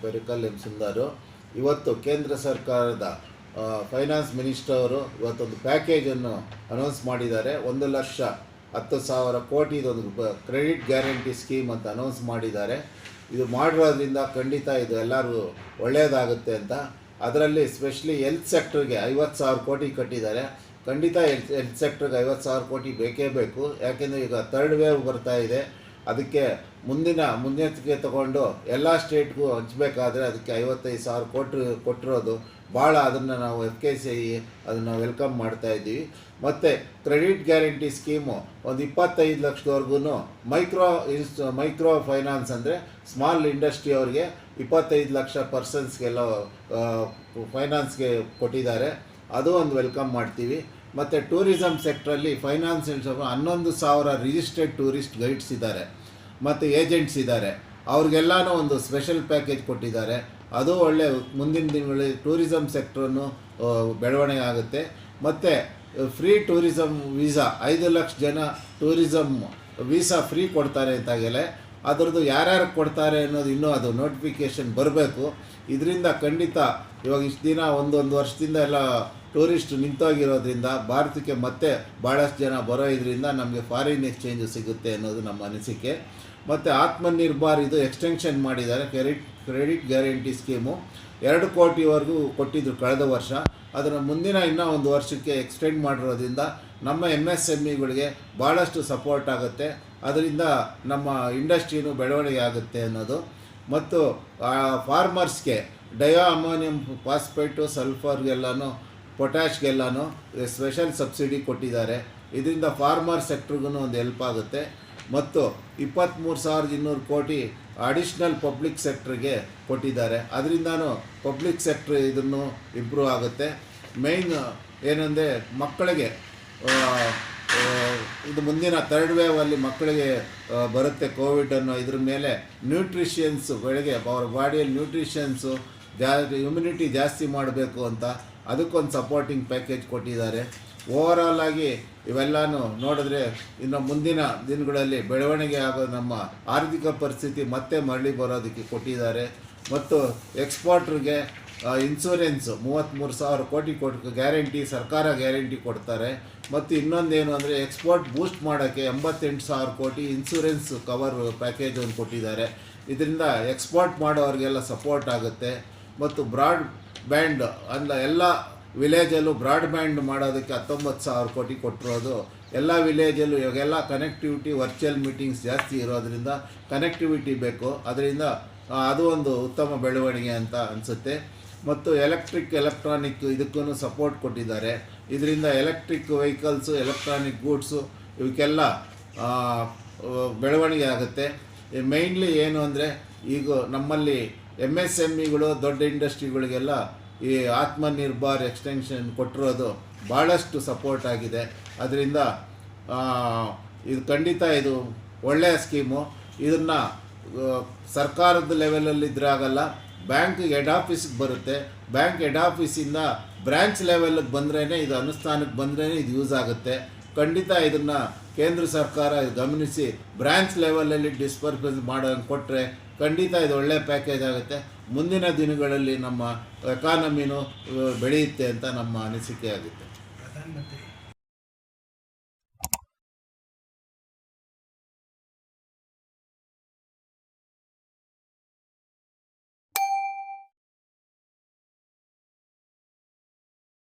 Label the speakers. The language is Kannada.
Speaker 1: ಪೆರಿಕಲ್ ಎಂ ಸುಂದರು. ಇವತ್ತು ಕೇಂದ್ರ ಸರ್ಕಾರದ ಫೈನಾನ್ಸ್ ಮಿನಿಸ್ಟರ್ ಅವರು ಇವತ್ತೊಂದು ಪ್ಯಾಕೇಜನ್ನು ಅನೌನ್ಸ್ ಮಾಡಿದ್ದಾರೆ. 1,10,000 ಕೋಟಿದೊಂದು ಕ್ರೆಡಿಟ್ ಗ್ಯಾರಂಟಿ ಸ್ಕೀಮ್ ಅಂತ ಅನೌನ್ಸ್ ಮಾಡಿದ್ದಾರೆ. ಇದು ಮಾಡಿರೋದ್ರಿಂದ ಖಂಡಿತ ಇದು ಎಲ್ಲರಿಗೂ ಒಳ್ಳೆಯದಾಗುತ್ತೆ ಅಂತ. ಅದರಲ್ಲಿ ಸ್ಪೆಷಲಿ ಹೆಲ್ತ್ ಸೆಕ್ಟರ್ಗೆ 50,000 ಕೋಟಿ ಕಟ್ಟಿದ್ದಾರೆ. ಖಂಡಿತ ಹೆಲ್ತ್ ಸೆಕ್ಟರ್ಗೆ 50,000 ಕೋಟಿ ಬೇಕೇ ಬೇಕು. ಯಾಕೆಂದರೆ ಈಗ 3rd ವೇವ್ ಬರ್ತಾ ಇದೆ. ಅದಕ್ಕೆ ಮುನ್ನೆಚ್ಚರಿಕೆ ತಗೊಂಡು ಎಲ್ಲ ಸ್ಟೇಟ್ಗೂ ಹಂಚಬೇಕಾದ್ರೆ ಅದಕ್ಕೆ 55,000 ಕೋಟಿ ಕೊಟ್ಟಿರೋದು ಭಾಳ. ಅದನ್ನು ನಾವು FKCI ಅದನ್ನು ವೆಲ್ಕಮ್ ಮಾಡ್ತಾಯಿದ್ದೀವಿ. ಮತ್ತು ಕ್ರೆಡಿಟ್ ಗ್ಯಾರಂಟಿ ಸ್ಕೀಮು ಒಂದು 25 ಲಕ್ಷದವರೆಗೂ ಮೈಕ್ರೋ ಫೈನಾನ್ಸ್ ಅಂದರೆ ಸ್ಮಾಲ್ ಇಂಡಸ್ಟ್ರಿ ಅವ್ರಿಗೆ 25 ಲಕ್ಷ ಪರ್ಸನ್ಸ್ಗೆಲ್ಲ ಫೈನಾನ್ಸ್ಗೆ ಕೊಟ್ಟಿದ್ದಾರೆ. ಅದು ಒಂದು ವೆಲ್ಕಮ್ ಮಾಡ್ತೀವಿ. ಮತ್ತು ಟೂರಿಸಮ್ ಸೆಕ್ಟ್ರಲ್ಲಿ ಫೈನಾನ್ಸ್ 11,000 ರಿಜಿಸ್ಟರ್ಡ್ ಟೂರಿಸ್ಟ್ ಗೈಡ್ಸ್ ಇದ್ದಾರೆ ಮತ್ತು ಏಜೆಂಟ್ಸ್ ಇದ್ದಾರೆ. ಅವ್ರಿಗೆಲ್ಲನೂ ಒಂದು ಸ್ಪೆಷಲ್ ಪ್ಯಾಕೇಜ್ ಕೊಟ್ಟಿದ್ದಾರೆ. ಅದು ಒಳ್ಳೆ ಮುಂದಿನ ದಿನಗಳಲ್ಲಿ ಟೂರಿಸಮ್ ಸೆಕ್ಟ್ರನ್ನು ಬೆಳವಣಿಗೆ ಆಗುತ್ತೆ. ಮತ್ತು ಫ್ರೀ ಟೂರಿಸಮ್ ವೀಸಾ 5 ಲಕ್ಷ ಜನ ಟೂರಿಸಮ್ ವೀಸಾ ಫ್ರೀ ಕೊಡ್ತಾರೆ ಅಂತಾಗೆಲ್ಲ ಅದರದ್ದು ಯಾರ್ಯಾರು ಕೊಡ್ತಾರೆ ಅನ್ನೋದು ಇನ್ನೂ ಅದು ನೋಟಿಫಿಕೇಷನ್ ಬರಬೇಕು. ಇದರಿಂದ ಖಂಡಿತ ಇವಾಗ ಇಷ್ಟು ದಿನ ಒಂದೊಂದು ವರ್ಷದಿಂದ ಎಲ್ಲ ಟೂರಿಸ್ಟ್ ನಿಂತೋಗಿರೋದ್ರಿಂದ ಭಾರತಕ್ಕೆ ಮತ್ತೆ ಭಾಳಷ್ಟು ಜನ ಬರೋ ಇದರಿಂದ ನಮಗೆ ಫಾರಿನ್ ಎಕ್ಸ್ಚೇಂಜು ಸಿಗುತ್ತೆ ಅನ್ನೋದು ನಮ್ಮ ಅನಿಸಿಕೆ. ಮತ್ತು ಆತ್ಮನಿರ್ಭರ್ ಇದು ಎಕ್ಸ್ಟೆನ್ಷನ್ ಮಾಡಿದ್ದಾರೆ. ಕ್ರೆಡಿಟ್ ಗ್ಯಾರಂಟಿ ಸ್ಕೀಮು 2 ಕೋಟಿವರೆಗೂ ಕೊಟ್ಟಿದ್ದರು ಕಳೆದ ವರ್ಷ. ಅದನ್ನು ಮುಂದಿನ ಇನ್ನೂ 1 ವರ್ಷಕ್ಕೆ ಎಕ್ಸ್ಟೆಂಡ್ ಮಾಡಿರೋದ್ರಿಂದ ನಮ್ಮ MSMEಗಳಿಗೆ ಭಾಳಷ್ಟು ಸಪೋರ್ಟ್ ಆಗುತ್ತೆ. ಅದರಿಂದ ನಮ್ಮ ಇಂಡಸ್ಟ್ರಿನೂ ಬೆಳವಣಿಗೆ ಆಗುತ್ತೆ ಅನ್ನೋದು. ಮತ್ತು ಫಾರ್ಮರ್ಸ್ಗೆ ಅಮೋನಿಯಂ ಫಾಸ್ಫೇಟು ಸಲ್ಫರ್ಗೆಲ್ಲನೂ ಪೊಟ್ಯಾಶ್ಗೆಲ್ಲನೂ ಸ್ಪೆಷಲ್ ಸಬ್ಸಿಡಿ ಕೊಟ್ಟಿದ್ದಾರೆ. ಇದರಿಂದ ಫಾರ್ಮರ್ ಸೆಕ್ಟ್ರಿಗೂ ಒಂದು ಹೆಲ್ಪ್ ಆಗುತ್ತೆ. ಮತ್ತು 23,200 ಕೋಟಿ ಅಡಿಷ್ನಲ್ ಪಬ್ಲಿಕ್ ಸೆಕ್ಟ್ರಿಗೆ ಕೊಟ್ಟಿದ್ದಾರೆ. ಅದರಿಂದನೂ ಪಬ್ಲಿಕ್ ಸೆಕ್ಟ್ರ್ ಇದನ್ನು ಇಂಪ್ರೂವ್ ಆಗುತ್ತೆ. ಮೇಯ್ನ್ ಏನಂದರೆ ಮಕ್ಕಳಿಗೆ ಇದು ಮುಂದಿನ 3rd ವೇವಲ್ಲಿ ಮಕ್ಕಳಿಗೆ ಬರುತ್ತೆ ಕೋವಿಡ್ ಅನ್ನೋ ಇದ್ರ ಮೇಲೆ ನ್ಯೂಟ್ರಿಷನ್ಸು ಬೆಳಗ್ಗೆ ಅವ್ರ ಬಾಡಿಯಲ್ಲಿ ನ್ಯೂಟ್ರಿಷನ್ಸು ಇಮ್ಯುನಿಟಿ ಜಾಸ್ತಿ ಮಾಡಬೇಕು ಅಂತ ಅದಕ್ಕೊಂದು ಸಪೋರ್ಟಿಂಗ್ ಪ್ಯಾಕೇಜ್ ಕೊಟ್ಟಿದ್ದಾರೆ. ಓವರಾಲ್ ಆಗಿ ಇವೆಲ್ಲನೂ ನೋಡಿದ್ರೆ ಇನ್ನು ಮುಂದಿನ ದಿನಗಳಲ್ಲಿ ಬೆಳವಣಿಗೆ ಆಗೋ ನಮ್ಮ ಆರ್ಥಿಕ ಪರಿಸ್ಥಿತಿ ಮತ್ತೆ ಮರಳಿ ಬರೋದಕ್ಕೆ ಕೊಟ್ಟಿದ್ದಾರೆ. ಮತ್ತು ಎಕ್ಸ್ಪೋರ್ಟ್ರಿಗೆ ಇನ್ಶೂರೆನ್ಸು 33,000 ಕೋಟಿ ಗ್ಯಾರಂಟಿ ಸರ್ಕಾರ ಗ್ಯಾರಂಟಿ ಕೊಡ್ತಾರೆ. ಮತ್ತು ಇನ್ನೊಂದೇನು ಅಂದರೆ ಎಕ್ಸ್ಪೋರ್ಟ್ ಬೂಸ್ಟ್ ಮಾಡೋಕ್ಕೆ 88,000 ಕೋಟಿ ಇನ್ಶೂರೆನ್ಸ್ ಕವರ್ ಪ್ಯಾಕೇಜ್ ಒಂದು ಕೊಟ್ಟಿದ್ದಾರೆ. ಇದರಿಂದ ಎಕ್ಸ್ಪೋರ್ಟ್ ಮಾಡೋರಿಗೆಲ್ಲ ಸಪೋರ್ಟ್ ಆಗುತ್ತೆ. ಮತ್ತು ಬ್ರಾಡ್ ಬ್ಯಾಂಡ್ ಎಲ್ಲ ವಿಲೇಜಲ್ಲೂ ಬ್ರಾಡ್ಬ್ಯಾಂಡ್ ಮಾಡೋದಕ್ಕೆ 19,000 ಕೋಟಿ ಕೊಟ್ಟಿರೋದು. ಎಲ್ಲ ವಿಲೇಜಲ್ಲೂ ಇವಾಗೆಲ್ಲ ಕನೆಕ್ಟಿವಿಟಿ ವರ್ಚುವಲ್ ಮೀಟಿಂಗ್ಸ್ ಜಾಸ್ತಿ ಇರೋದರಿಂದ ಕನೆಕ್ಟಿವಿಟಿ ಬೇಕು. ಅದರಿಂದ ಅದು ಒಂದು ಉತ್ತಮ ಬೆಳವಣಿಗೆ ಅಂತ ಅನಿಸುತ್ತೆ. ಮತ್ತು ಎಲೆಕ್ಟ್ರಾನಿಕ್ ಇದಕ್ಕೂ ಸಪೋರ್ಟ್ ಕೊಟ್ಟಿದ್ದಾರೆ. ಇದರಿಂದ ಎಲೆಕ್ಟ್ರಿಕ್ ವೆಹಿಕಲ್ಸು ಎಲೆಕ್ಟ್ರಾನಿಕ್ ಗೂಡ್ಸು ಇವಕ್ಕೆಲ್ಲ ಬೆಳವಣಿಗೆ ಆಗುತ್ತೆ. ಮೇಯ್ನ್ಲಿ ಏನು ಅಂದರೆ ಈಗ ನಮ್ಮಲ್ಲಿ MSMEಗಳು ದೊಡ್ಡ ಇಂಡಸ್ಟ್ರಿಗಳಿಗೆಲ್ಲ ಈ ಆತ್ಮನಿರ್ಭರ್ ಎಕ್ಸ್ಟೆನ್ಷನ್ ಕೊಟ್ಟಿರೋದು ಭಾಳಷ್ಟು ಸಪೋರ್ಟ್ ಆಗಿದೆ. ಅದರಿಂದ ಇದು ಖಂಡಿತ ಇದು ಒಳ್ಳೆಯ ಸ್ಕೀಮು. ಇದನ್ನು ಸರ್ಕಾರದ ಲೆವೆಲಲ್ಲಿ ಇದ್ರೆ ಆಗಲ್ಲ, ಬ್ಯಾಂಕ್ ಹೆಡ್ ಆಫೀಸ್ಗೆ ಬರುತ್ತೆ. ಬ್ಯಾಂಕ್ ಹೆಡ್ ಆಫೀಸಿಂದ ಬ್ರ್ಯಾಂಚ್ ಲೆವೆಲ್ಗೆ ಬಂದ್ರೇ ಇದು ಅನುಷ್ಠಾನಕ್ಕೆ ಬಂದ್ರೇ ಇದು ಯೂಸ್ ಆಗುತ್ತೆ. ಖಂಡಿತ ಇದನ್ನು ಕೇಂದ್ರ ಸರ್ಕಾರ ಗಮನಿಸಿ ಬ್ರ್ಯಾಂಚ್ ಲೆವೆಲಲ್ಲಿ ಡಿಸ್ಪರ್ಸಲ್ ಮಾಡೋಂಗೆ ಕೊಟ್ಟರೆ ಖಂಡಿತ ಇದು ಒಳ್ಳೆಯ ಪ್ಯಾಕೇಜ್ ಆಗುತ್ತೆ. ಮುಂದಿನ ದಿನಗಳಲ್ಲಿ ನಮ್ಮ ಎಕಾನಮಿನೂ ಬೆಳೆಯುತ್ತೆ ಅಂತ ನಮ್ಮ ಅನಿಸಿಕೆ ಆಗುತ್ತೆ.